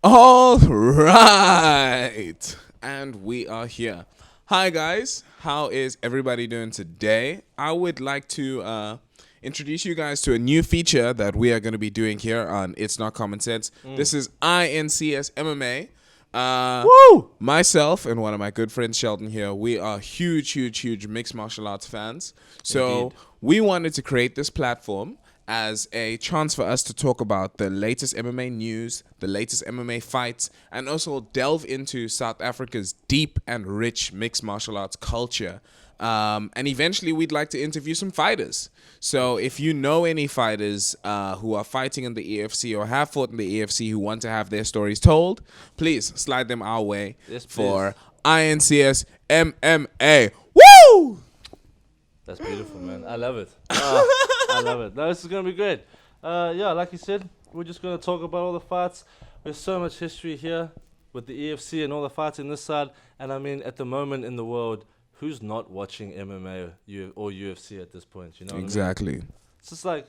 All right. And we are here. Hi, guys. How is everybody doing today? I would like to introduce you guys to a new feature that we are going to be doing here on It's Not Common Sense. This is INCS MMA. Woo! Myself and one of my good friends, Sheldon, here, we are huge mixed martial arts fans. So Indeed. we wanted to create this platform as a chance for us to talk about the latest MMA news, the latest MMA fights, and also delve into South Africa's deep and rich mixed martial arts culture. And eventually we'd like to interview some fighters. So if you know any fighters who are fighting in the EFC or have fought in the EFC who want to have their stories told, please slide them our way for INCS MMA. Woo! That's beautiful, man. I love it. I love it. No, this is going to be great. Yeah, like you said, we're just going to talk about all the fights. There's so much history here with the EFC and all the fights in this side. And I mean, at the moment in the world, who's not watching MMA or UFC at this point? You know what Exactly. I mean? It's just like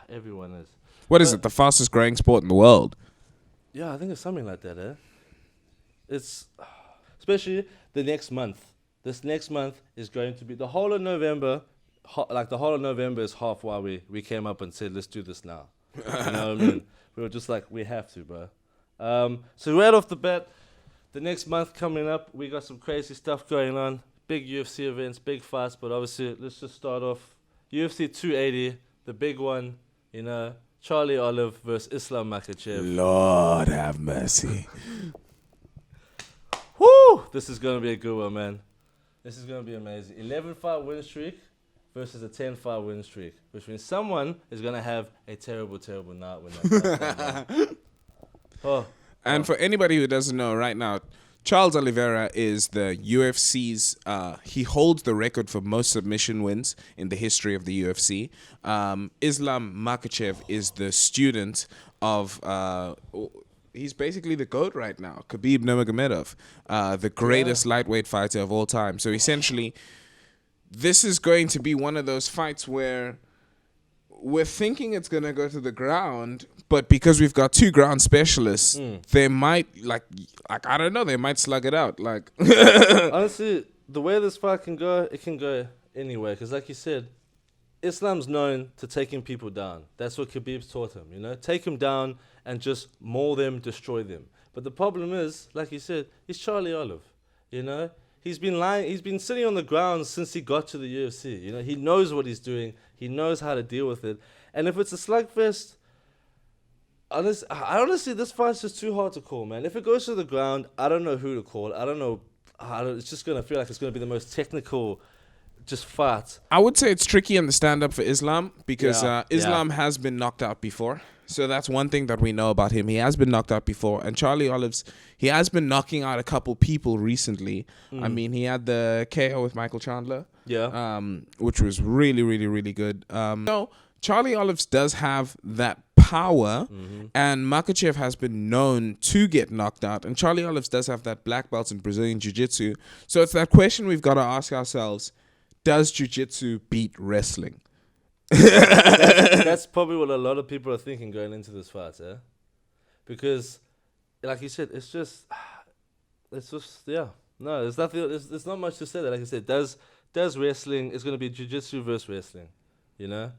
everyone is. What is it? The fastest growing sport in the world? Yeah, I think it's something like that, eh? It's especially the next month. This next month is going to be the whole of November. The whole of November is half why we came up and said, let's do this now. You know what I mean? We were just like, we have to, bro. So right off the bat, the next month coming up, we got some crazy stuff going on. Big UFC events, big fights, but obviously, let's just start off. UFC 280, the big one, you know, Charlie Olive versus Islam Makhachev. Lord have mercy. Woo! This is going to be a good one, man. This is going to be amazing. 11-fight win streak versus a 10-fight win streak, which means someone is going to have a terrible, terrible night when that fight. And for anybody who doesn't know, right now, Charles Oliveira is the UFC's, he holds the record for most submission wins in the history of the UFC. Islam Makhachev is the student of, he's basically the GOAT right now, Khabib Nurmagomedov, the greatest lightweight fighter of all time. So essentially, this is going to be one of those fights where we're thinking it's going to go to the ground, but because we've got two ground specialists, they might, like I don't know, they might slug it out. Like Honestly, the way this fight can go, it can go anywhere. Because like you said, Islam's known to taking people down. That's what Khabib's taught him, you know? Take him down and just maul them, destroy them. But the problem is, like you said, he's Charlie Olive, you know? He's been sitting on the ground since he got to the UFC, you know? He knows what he's doing. He knows how to deal with it. And if it's a slugfest, honestly, this fight's just too hard to call, man. If it goes to the ground, I don't know who to call. I don't know. It's just going to feel like it's going to be the most technical just fight. I would say it's tricky in the stand-up for Islam because Yeah. Islam has been knocked out before. So that's one thing that we know about him. He has been knocked out before. And Charlie Olive's, he has been knocking out a couple people recently. I mean, he had the KO with Michael Chandler. Yeah. Which was really, really, really good. So Charlie Olives does have that power, and Makhachev has been known to get knocked out, and Charlie Olives does have that black belt in Brazilian Jiu-Jitsu. So it's that question we've got to ask ourselves: does Jiu-Jitsu beat wrestling? That's probably what a lot of people are thinking going into this fight, eh? Because, like you said, it's just, yeah. No, there's nothing. There's not much to say. That, like I said, does wrestling? It's going to be Jiu-Jitsu versus wrestling, you know.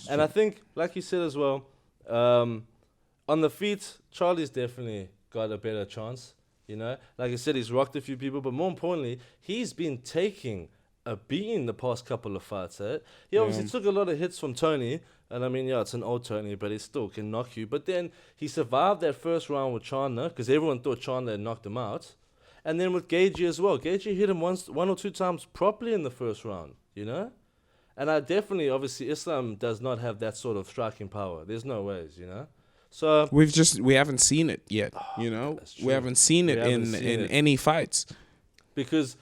And I think, like you said as well, on the feet, Charlie's definitely got a better chance, you know. Like I said, he's rocked a few people, but more importantly, he's been taking a beating the past couple of fights, eh? He obviously took a lot of hits from Tony, and I mean, yeah, it's an old Tony, but he still can knock you. But then he survived that first round with Chandler, because everyone thought Chandler had knocked him out. And then with Gagey as well. Gagey hit him one or two times properly in the first round, you know? And I definitely, obviously, Islam does not have that sort of striking power. There's no ways, you know? So We haven't seen it yet, you know? We haven't seen it in any fights. Because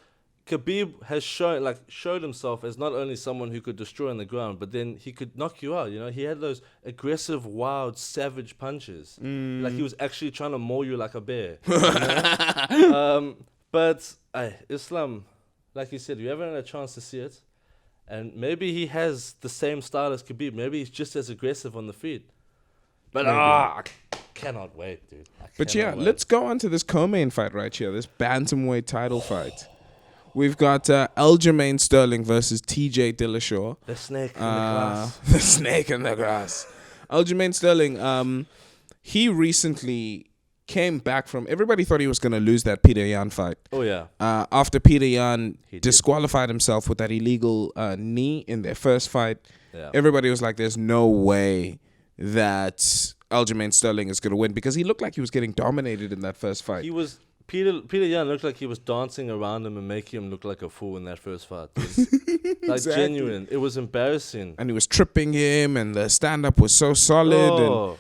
Khabib has showed himself as not only someone who could destroy on the ground, but then he could knock you out, you know? He had those aggressive, wild, savage punches. Like he was actually trying to maul you like a bear. You know? But Islam, like you said, you haven't had a chance to see it. And maybe he has the same style as Khabib. Maybe he's just as aggressive on the feet. But cannot wait, dude. But yeah, let's go on to this co-main fight right here. This bantamweight title fight. We've got Aljamain Sterling versus TJ Dillashaw. The snake in the grass. The snake in the grass. Aljamain Sterling, he recently came back from... Everybody thought he was going to lose that Petr Yan fight. Oh, yeah. After Petr Yan disqualified himself with that illegal knee in their first fight, everybody was like, there's no way that Aljamain Sterling is going to win, because he looked like he was getting dominated in that first fight. He was... Petr Yan looked like he was dancing around him and making him look like a fool in that first fight. Like, genuine. It was embarrassing. And he was tripping him, and the stand-up was so solid.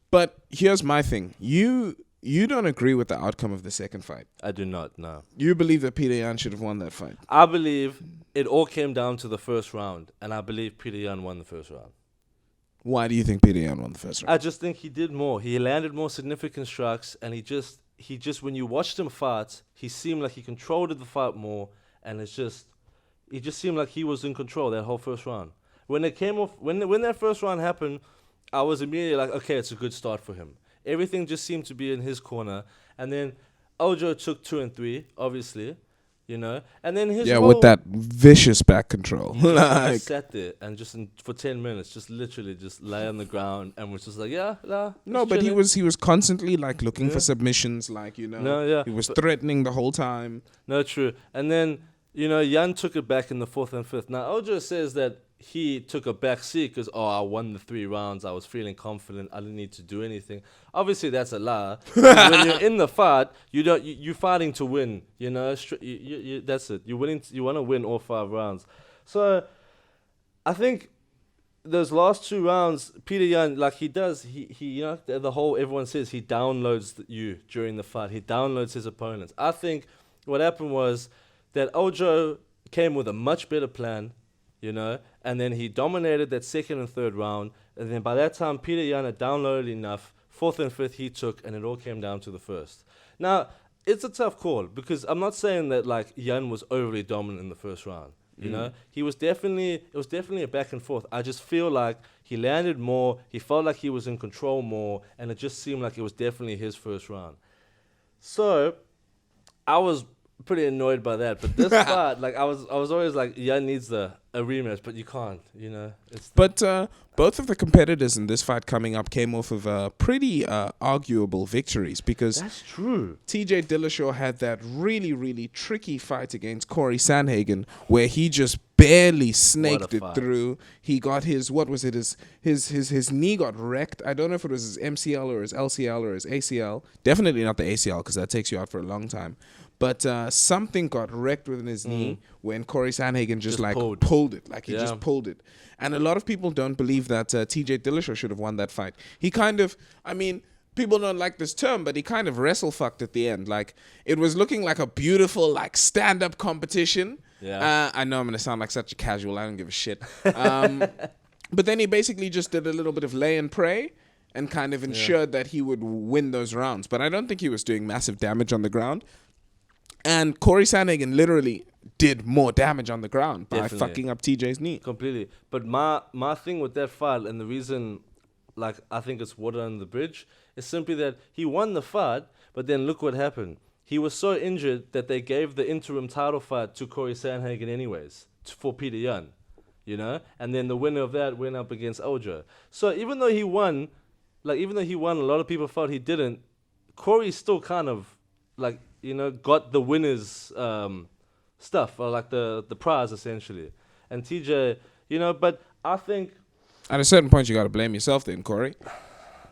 But here's my thing. You don't agree with the outcome of the second fight. I do not, no. You believe that Petr Yan should have won that fight. I believe it all came down to the first round, and I believe Petr Yan won the first round. Why do you think Petr Yan won the first round? I just think he did more. He landed more significant strikes, and he just when you watched him fight, he seemed like he controlled the fight more, and it just seemed like he was in control that whole first round. When it came off, when that first round happened, I was immediately like, okay, it's a good start for him. Everything just seemed to be in his corner, and then Ojo took 2 and 3, obviously, you know, and then his with that vicious back control. He sat there and for 10 minutes, just literally just lay on the ground and was just like, no, but he was constantly like looking for submissions, like, you know, he was threatening the whole time. No, true. And then, you know, Yan took it back in the 4th and 5th. Now, Ojo says that he took a back seat because, I won the 3 rounds. I was feeling confident. I didn't need to do anything. Obviously, that's a lie. When you're in the fight, you're fighting to win. You know, that's it. You're winning. You want to win all 5 rounds. So, I think those last 2 rounds, Petr Yan, like he does, he you know, the whole everyone says he downloads you during the fight. He downloads his opponents. I think what happened was that Ojo came with a much better plan. You know, and then he dominated that 2nd and 3rd round, and then by that time, Petr Yan had downloaded enough. 4th and 5th he took, and it all came down to the first. Now, it's a tough call, because I'm not saying that, like, Yan was overly dominant in the first round. You know, it was definitely a back and forth. I just feel like he landed more, he felt like he was in control more, and it just seemed like it was definitely his first round. So, I was pretty annoyed by that, but this fight, like, I was always like, Yan needs a rematch, but you can't, you know. But both of the competitors in this fight coming up came off of pretty arguable victories, because that's true. TJ Dillashaw had that really, really tricky fight against Cory Sandhagen, where he just barely snaked it through. He got his knee got wrecked. I don't know if it was his MCL or his LCL or his ACL. Definitely not the ACL, because that takes you out for a long time. But something got wrecked within his knee when Cory Sandhagen just like pulled it. Like he just pulled it. And a lot of people don't believe that TJ Dillashaw should have won that fight. He kind of, I mean, people don't like this term, but he kind of wrestle fucked at the end. Like, it was looking like a beautiful, like, stand-up competition. Yeah. I know I'm going to sound like such a casual. I don't give a shit. But then he basically just did a little bit of lay and pray and kind of ensured that he would win those rounds. But I don't think he was doing massive damage on the ground. And Cory Sandhagen literally did more damage on the ground by fucking up TJ's knee. Completely. But my thing with that fight, and the reason, like, I think it's water under the bridge, is simply that he won the fight, but then look what happened. He was so injured that they gave the interim title fight to Cory Sandhagen anyways, for Petr Yan, you know? And then the winner of that went up against Ojo. So even though he won, a lot of people thought he didn't, Cory still kind of, like, you know, got the winner's stuff, or like the prize, essentially. And TJ, you know, but I think... At a certain point, you got to blame yourself then, Cory.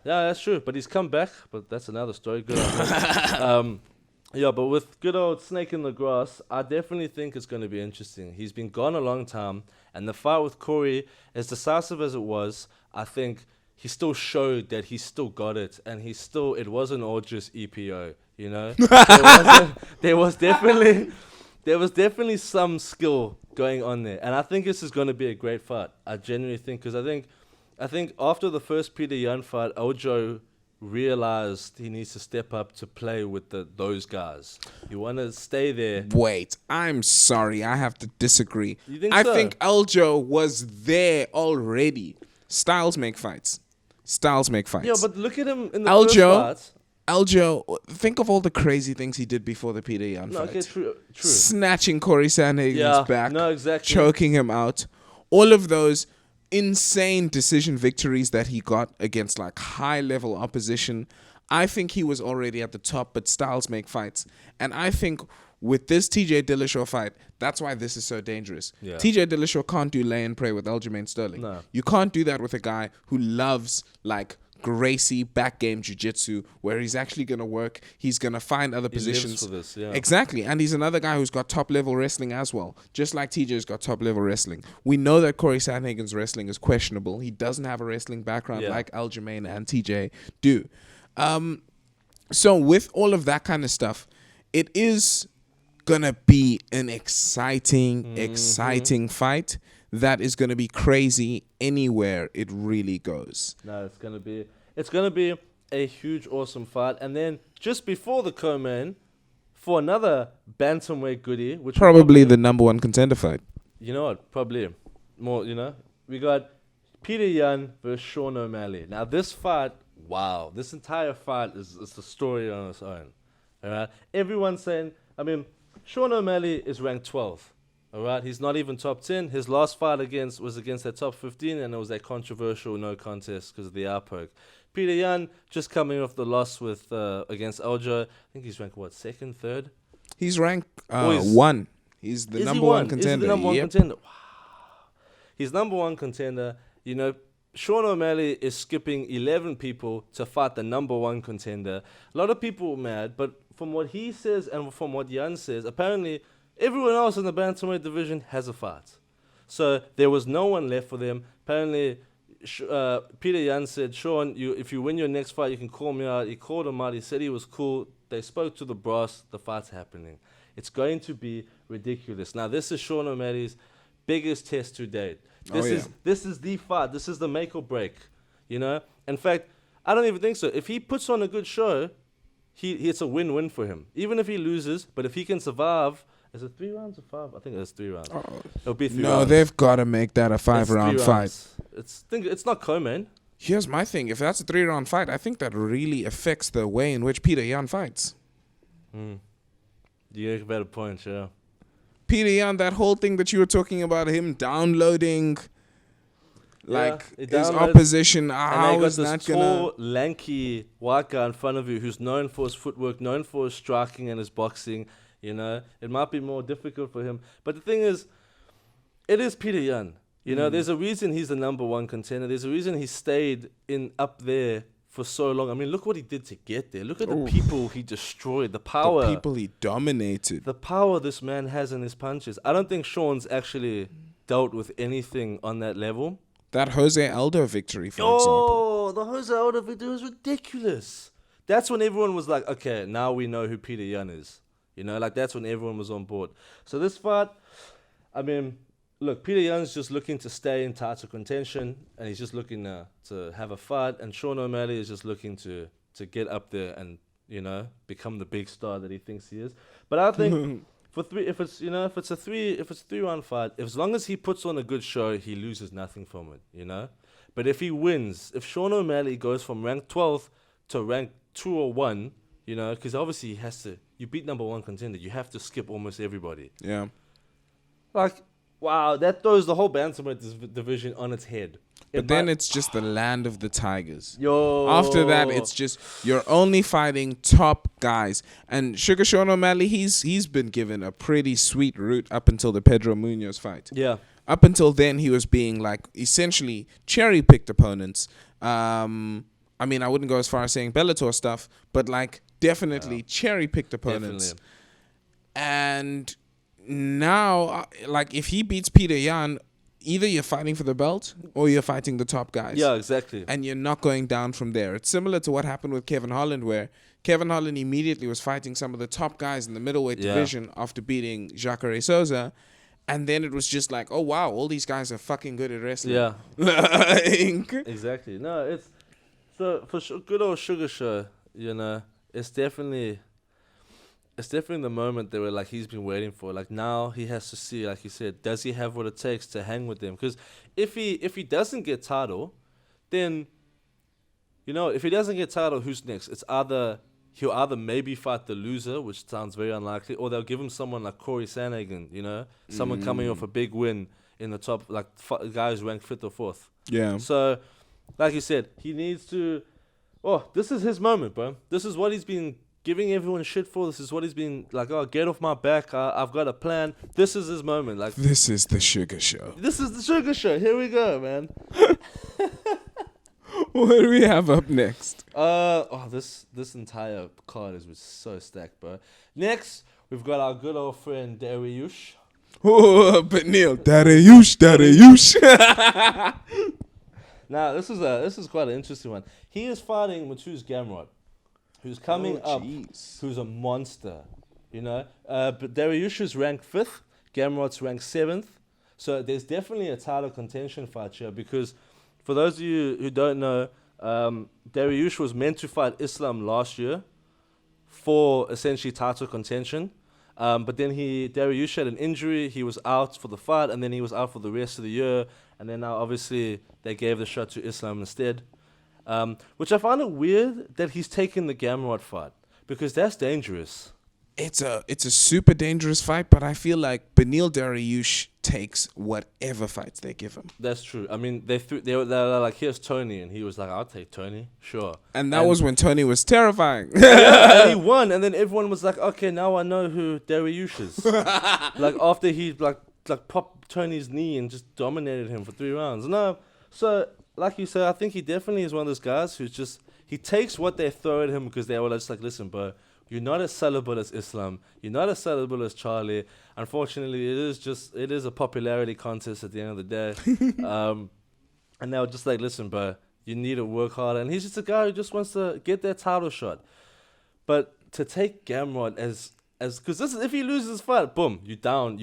Yeah, that's true. But he's come back, but that's another story. Good on him. But with good old snake in the grass, I definitely think it's going to be interesting. He's been gone a long time, and the fight with Cory, as decisive as it was, I think he still showed that he still got it, and it wasn't all just EPO. You know, there was definitely some skill going on there, and I think this is going to be a great fight. I genuinely think, because I think after the first Petr Yan fight, Ojo realized he needs to step up to play with those guys. You want to stay there. Wait, I'm sorry, I have to disagree. You think I so? think Ojo was there already. Styles make fights. styles make fights. Yeah, but look at him in the Aljo, first fight. Aljo, think of all the crazy things he did before the Peter Yan No, fight. okay, true. Snatching Cory Sandhagen's back, no, exactly. choking him out. All of those insane decision victories that he got against like high-level opposition. I think he was already at the top, but styles make fights. And I think with this TJ Dillashaw fight, that's why this is so dangerous. Yeah. TJ Dillashaw can't do lay and pray with Aljamain Sterling. No. You can't do that with a guy who loves like Gracie back game jiu-jitsu, where he's actually going to work. He's going to find other positions. Lives for this, yeah. Exactly. And he's another guy who's got top-level wrestling as well, just like TJ's got top-level wrestling. We know that Cory Sandhagen's wrestling is questionable. He doesn't have a wrestling background like Aljamain and TJ do. So with all of that kind of stuff, it is going to be an exciting fight that is going to be crazy anywhere it really goes. No, it's gonna be a huge, awesome fight. And then just before the co-main, for another bantamweight goodie, which Probably the number one contender fight. You know what? Probably more. We got Peter Yan versus Sean O'Malley. Now this fight, wow, this entire fight is a story on its own. All right, everyone's saying. I mean, Sean O'Malley is ranked 12th. All right, he's not even top 10. His last fight was against that top 15, and it was that controversial no contest because of the eye poke. Peter Yan just coming off the loss with against Aljo. I think he's ranked second, third. He's ranked 1. He's the number one contender. Is he the number one contender? Wow. He's number one contender. Sean O'Malley is skipping 11 people to fight the number one contender. A lot of people were mad, but from what he says and from what Yan says, apparently everyone else in the bantamweight division has a fight. So there was no one left for them. Apparently, Peter Yan said, Sean, if you win your next fight, you can call me out. He called him out. He said he was cool. They spoke to the brass. The fight's happening. It's going to be ridiculous. Now, this is Sean O'Malley's biggest test to date. This is the fight. This is the make or break. In fact, I don't even think so. If he puts on a good show, it's a win-win for him. Even if he loses, but if he can survive, is it 3 rounds or 5? I think it's 3 rounds. It'll be 3 rounds. No, they've got to make that a 5-round fight. It's not co-main. Here's my thing. If that's a 3-round fight, I think that really affects the way in which Peter Yan fights. You make a better point, yeah. Peter Yan, that whole thing that you were talking about, him downloading his opposition. How is that going to... tall, lanky white guy in front of you who's known for his footwork, known for his striking and his boxing. It might be more difficult for him. But the thing is, it is Peter Yan. There's a reason he's the number one contender. There's a reason he stayed up there for so long. I mean, look what he did to get there. Look at the people he destroyed. The power. The people he dominated. The power this man has in his punches. I don't think Sean's actually dealt with anything on that level. That Jose Aldo victory, for example. The Jose Aldo victory was ridiculous. That's when everyone was like, okay, now we know who Peter Yan is. That's when everyone was on board. So this fight, I mean, look, Peter Yan's just looking to stay in title contention, and he's just looking to have a fight, and Sean O'Malley is just looking to get up there and, become the big star that he thinks he is. But I think if it's a 3-round fight, as long as he puts on a good show, he loses nothing from it, But if he wins, if Sean O'Malley goes from rank 12th to rank 2 or 1, because obviously he has to. You beat number one contender. You have to skip almost everybody. Yeah. Wow, that throws the whole bantamweight division on its head. But then it's just the land of the tigers. Yo. After that, it's just you're only fighting top guys. And Sugar Sean O'Malley, he's been given a pretty sweet route up until the Pedro Munoz fight. Yeah. Up until then, he was being essentially cherry-picked opponents. I mean, I wouldn't go as far as saying Bellator stuff, but definitely cherry-picked opponents. Definitely. And now, if he beats Peter Yan, either you're fighting for the belt or you're fighting the top guys. Yeah, exactly. And you're not going down from there. It's similar to what happened with Kevin Holland, where Kevin Holland immediately was fighting some of the top guys in the middleweight division after beating Jacare Souza. And then it was just oh, wow, all these guys are fucking good at wrestling. Yeah. Exactly. No, it's... So, for good old Sugar Show, it's definitely the moment that he's been waiting for. Now he has to see, like you said, does he have what it takes to hang with them? Because if he doesn't get title, then if he doesn't get title, who's next? He'll either maybe fight the loser, which sounds very unlikely, or they'll give him someone like Cory Sandhagen, someone coming off a big win in the top, like guys ranked 5th or 4th. Yeah. So, like you said, he needs to. Oh, this is his moment, bro. This is what he's been giving everyone shit for. This is what he's been like. Oh, get off my back. I've got a plan. This is his moment. Like, this is the Sugar Show. This is the Sugar Show. Here we go, man. What do we have up next? This entire card is so stacked, bro. Next, we've got our good old friend Dariush. Oh, Beneil, Dariush. Now, this is quite an interesting one. He is fighting Mateusz Gamrot, who's coming up, who's a monster, But Dariush is ranked 5th, Gamrot's ranked 7th. So there's definitely a title contention fight here because for those of you who don't know, Dariush was meant to fight Islam last year for essentially title contention. But then Dariush had an injury. He was out for the fight, and then he was out for the rest of the year. And then now, obviously, they gave the shot to Islam instead. Which I find it weird that he's taken the Gamrot fight because that's dangerous. It's a super dangerous fight, but I feel like Beneil Dariush takes whatever fights they give him. That's true. I mean, they were like, here's Tony, and he was like, I'll take Tony, sure. And that was when Tony was terrifying. Yeah, and he won, and then everyone was like, okay, now I know who Dariush is. Like after he like popped Tony's knee and just dominated him for 3 rounds. No, so like you said, I think he definitely is one of those guys who's just he takes what they throw at him because they were just like, listen, bro. You're not as sellable as Islam. You're not as sellable as Charlie. Unfortunately, it is a popularity contest at the end of the day. And they were just like, listen, bro, you need to work harder. And he's just a guy who just wants to get that title shot. But to take Gamrot because if he loses this fight, boom, you're down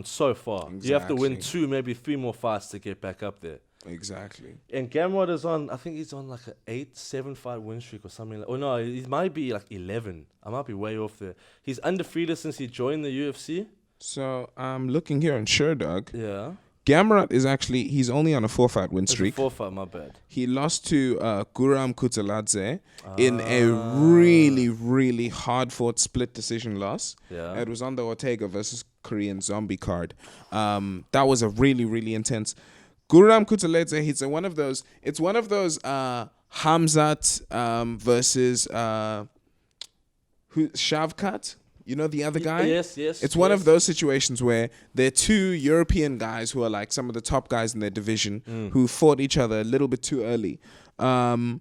so far. Exactly. You have to win 2, maybe 3 more fights to get back up there. Exactly. And Gamrot is I think he's on like an 8-7 fight win streak or something. No, he might be like 11. I might be way off there. He's undefeated since he joined the UFC. So I'm looking here on SureDog. Yeah. Gamrot he's only on a 4-fight win streak. 4 fight, my bad. He lost to Guram Kutseladze in a really, really hard-fought split decision loss. Yeah. It was on the Ortega versus Korean Zombie card. That was a really, really intense. Guram Kutseladze, it's one of those Hamzat versus Shavkat. You know the other guy? Yes. It's one of those situations where there are 2 European guys who are like some of the top guys in their division who fought each other a little bit too early. But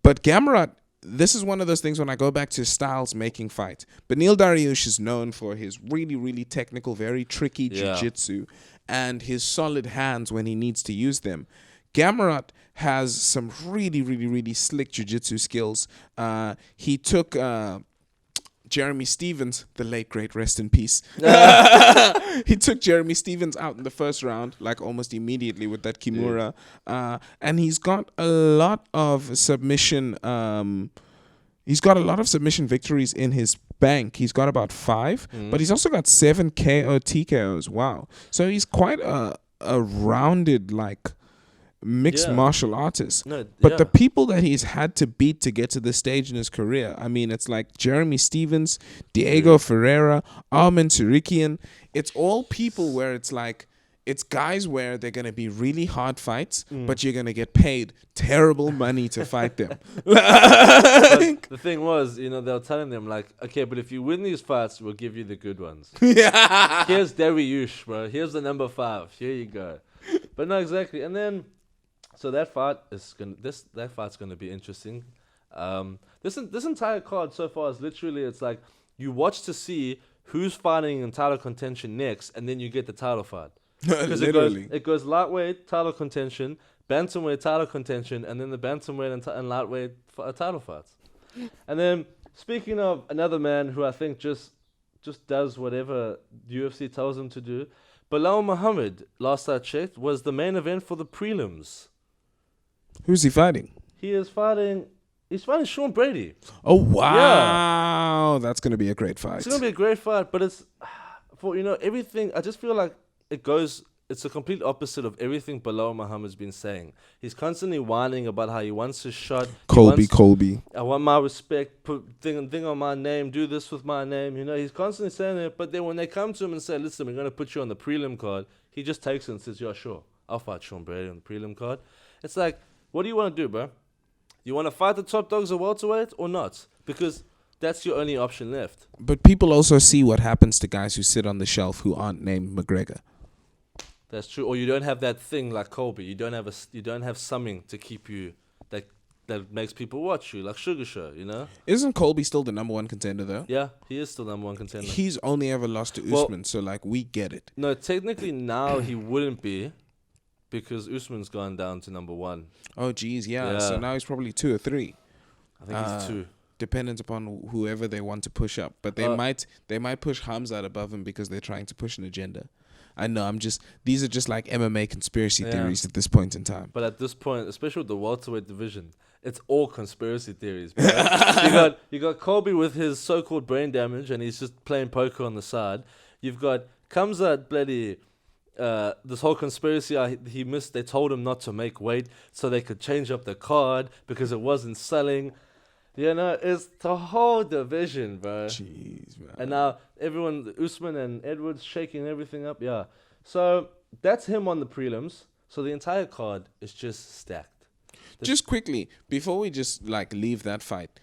Gamrot, this is one of those things when I go back to styles making fight. Beneil Dariush is known for his really, really technical, very tricky jiu-jitsu and his solid hands when he needs to use them. Gamrot has some really, really, really slick jiu-jitsu skills. He took Jeremy Stevens, the late great, rest in peace. He took Jeremy Stevens out in the first round, like almost immediately with that Kimura. And he's got a lot of submission. He's got a lot of submission victories in his bank. He's got about 5, but he's also got 7 KO TKOs. Wow! So he's quite a rounded mixed martial artist. But the people that he's had to beat to get to this stage in his career, I mean, it's like Jeremy Stevens, Diego Ferreira, Armin Tarikian. It's all people where it's like, it's guys where they're going to be really hard fights, but you're going to get paid terrible money to fight them. But the thing was, they were telling them, like, okay, but if you win these fights, we'll give you the good ones. Yeah. Here's Dariush, bro. Here's the number 5. Here you go. But no, exactly. And then, so that fight that fight's gonna be interesting. This entire card so far is literally, it's like you watch to see who's fighting in title contention next, and then you get the title fight. Literally, it goes lightweight title contention, bantamweight title contention, and then the bantamweight and lightweight title fights. And then speaking of another man who I think just does whatever UFC tells him to do, Belal Muhammad, last I checked, was the main event for the prelims. Who's he fighting? He's fighting Sean Brady. Oh, wow. Yeah. That's going to be a great fight. It's going to be a great fight, but it's, for everything, I just feel like it's it's a complete opposite of everything Belal Muhammad's been saying. He's constantly whining about how he wants his shot. Colby. I want my respect. Put thing on my name. Do this with my name. You know, he's constantly saying it. But then when they come to him and say, "Listen, we're going to put you on the prelim card," he just takes it and says, "Yeah, sure, I'll fight Sean Brady on the prelim card." It's like, what do you want to do, bro? You want to fight the top dogs at welterweight or not? Because that's your only option left. But people also see what happens to guys who sit on the shelf who aren't named McGregor. That's true. Or you don't have that thing like Colby. You don't have something to keep you that makes people watch you, like Sugar Show. You know? Isn't Colby still the number one contender though? Yeah, he is still number one contender. He's only ever lost to Usman, so like we get it. No, technically now he wouldn't be, because Usman's gone down to number one. Oh geez, yeah. So now he's probably 2 or 3. I think he's 2. Dependent upon whoever they want to push up, but they might push Hamzat above him because they're trying to push an agenda. I know. These are just like MMA conspiracy theories at this point in time. But at this point, especially with the welterweight division, it's all conspiracy theories. You got Colby with his so-called brain damage, and he's just playing poker on the side. You've got Kamzat bloody. This whole conspiracy he missed. They told him not to make weight so they could change up the card because it wasn't selling. You know, it's the whole division, bro. Jeez, man. And now everyone, Usman and Edwards, shaking everything up. Yeah. So that's him on the prelims. So the entire card is just stacked. Just quickly, before we just like leave that fight,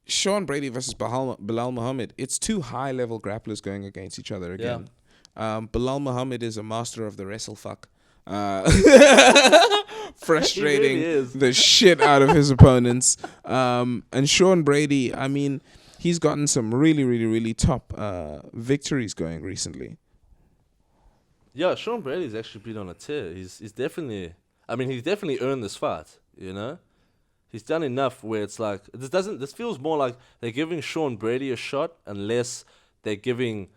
Sean Brady versus Belal Muhammad, it's 2 high-level grapplers going against each other again. Yeah. Belal Muhammad is a master of the wrestle fuck. Frustrating really the shit out of his opponents. And Sean Brady, I mean, he's gotten some really, really, really top victories going recently. Yeah, Sean Brady's actually been on a tear. He's definitely earned this fight, you know? He's done enough where it's like this feels more like they're giving Sean Brady a shot unless they're giving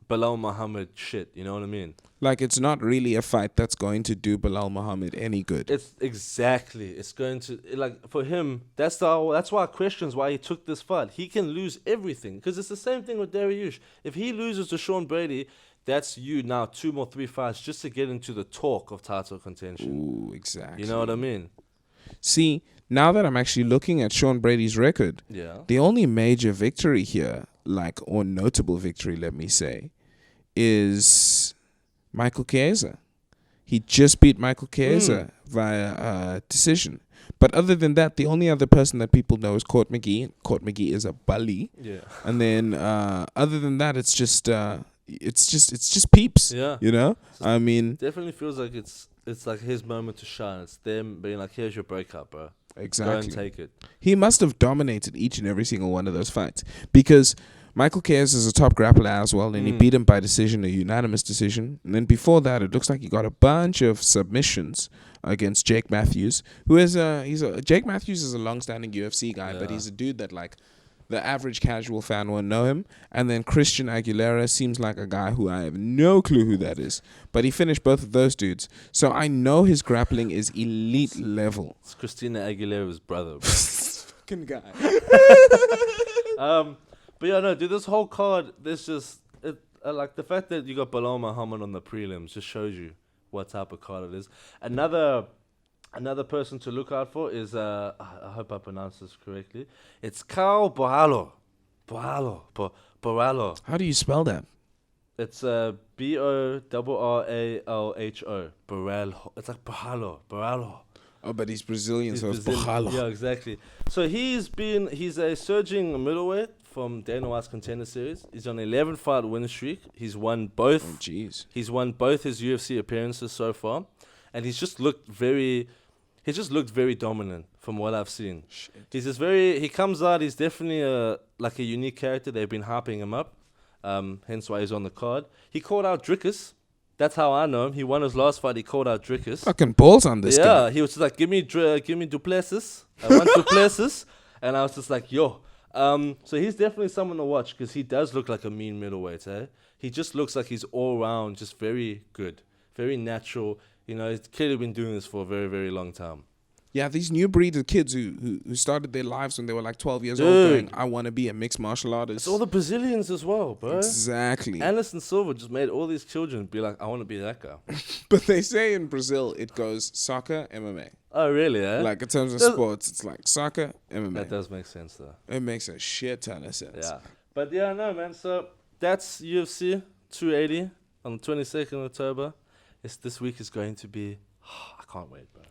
Belal Muhammad shit, you know what I mean? Like, it's not really a fight that's going to do Belal Muhammad any good. It's going to, like, for him, that's why questions why he took this fight. He can lose everything, because it's the same thing with Dariush. If he loses to Sean Brady, that's you now 2 more 3 fights just to get into the talk of title contention. Ooh, exactly. You know what I mean? See, now that I'm actually looking at Sean Brady's record, the only major victory here, or notable victory, let me say, is Michael Chiesa. He just beat Michael Chiesa via decision. But other than that, the only other person that people know is Court McGee. Court McGee is a bully. Yeah. And then other than that, it's just peeps. Yeah. You know? I mean, definitely feels like it's like his moment to shine. It's them being like, here's your breakup, bro. Exactly. Go and take it. He must have dominated each and every single one of those fights, because Michael Chiesa is a top grappler as well, and he beat him by decision, a unanimous decision. And then before that, it looks like he got a bunch of submissions against Jake Matthews, who is Jake Matthews is a long-standing UFC guy, but he's a dude that like the average casual fan won't know him. And then Christian Aguilera seems like a guy who I have no clue who that is, but he finished both of those dudes. So I know his grappling is elite level. It's Christina Aguilera's brother. Fucking guy. But yeah, no, dude, this whole card, there's just like the fact that you got Belal Muhammad on the prelims just shows you what type of card it is. Another person to look out for is I hope I pronounce this correctly. It's Carl Borralho. Borralho. How do you spell that? It's Borralho. Borralho. It's like Borralho. Oh, but he's Brazilian, so it's Borralho. Yeah, exactly. So he's a surging middleweight from Dana White's Contender Series. He's on an 11-fight win streak. He's won both. Oh, jeez. He's won both his UFC appearances so far, and he's just looked very dominant from what I've seen. Shit. He comes out. He's definitely a unique character. They've been hyping him up, hence why he's on the card. He called out Dricus. That's how I know him. He won his last fight. He called out Dricus. Fucking balls on this guy. Yeah, he was just like, give me Duplessis. I want Duplessis. And I was just like, yo. So he's definitely someone to watch, because he does look like a mean middleweight, eh? He just looks like he's all around just very good, very natural. You know, he's clearly been doing this for a very, very long time. Yeah, these new breed of kids who started their lives when they were like 12 years old Dude. going, I want to be a mixed martial artist. It's all the Brazilians as well, bro. Exactly. Anderson Silva just made all these children be like, I want to be that guy. But they say in Brazil it goes soccer, MMA. Oh, really, eh? Like in terms of sports, it's like soccer, MMA. That does make sense, though. It makes a shit ton of sense. Yeah. But yeah, no, man. So that's UFC 280 on the 22nd of October. This week is going to be... I can't wait, bro.